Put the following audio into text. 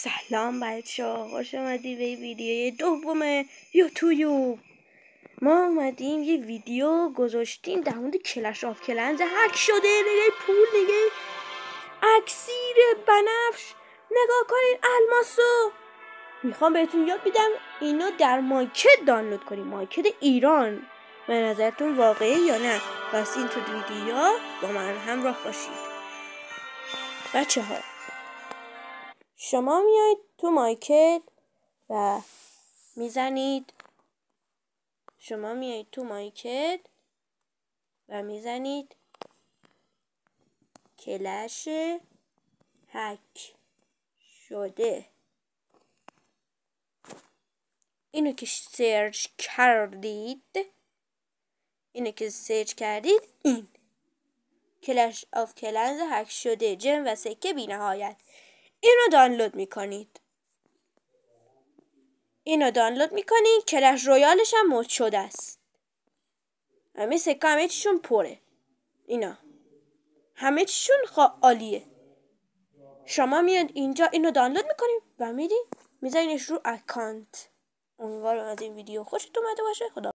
سلام بچه‌ها، خوش اومدی به ویدیوی دوم یوتیوب. ما اومدیم یه ویدیو گذاشتیم در مورد کلش آف کلنز هک شده. نگه پول، نگه اکسیر بنفش، نگاه کنین الماسو. میخوام بهتون یاد بدم اینو در مارکت دانلود کنیم، مارکت ایران. به نظرتون واقعی یا نه؟ پس این تو ویدیو با من همراه باشید بچه ها. شما میایید تو مارکت و میزنید کلش هک شده. اینو که سرچ کردید این کلش آف کلنز هک شده، جم و سکه بی نهایت. اینو دانلود میکنید. کلش رویالش هم مد شده است. همه سکه همه چیشون پره. اینا همه چیشون عالیه. شما میاد اینجا اینو دانلود میکنید و میزنینش رو اکانت. امیدوارم از این ویدیو خوشتون اومده باشه. خدا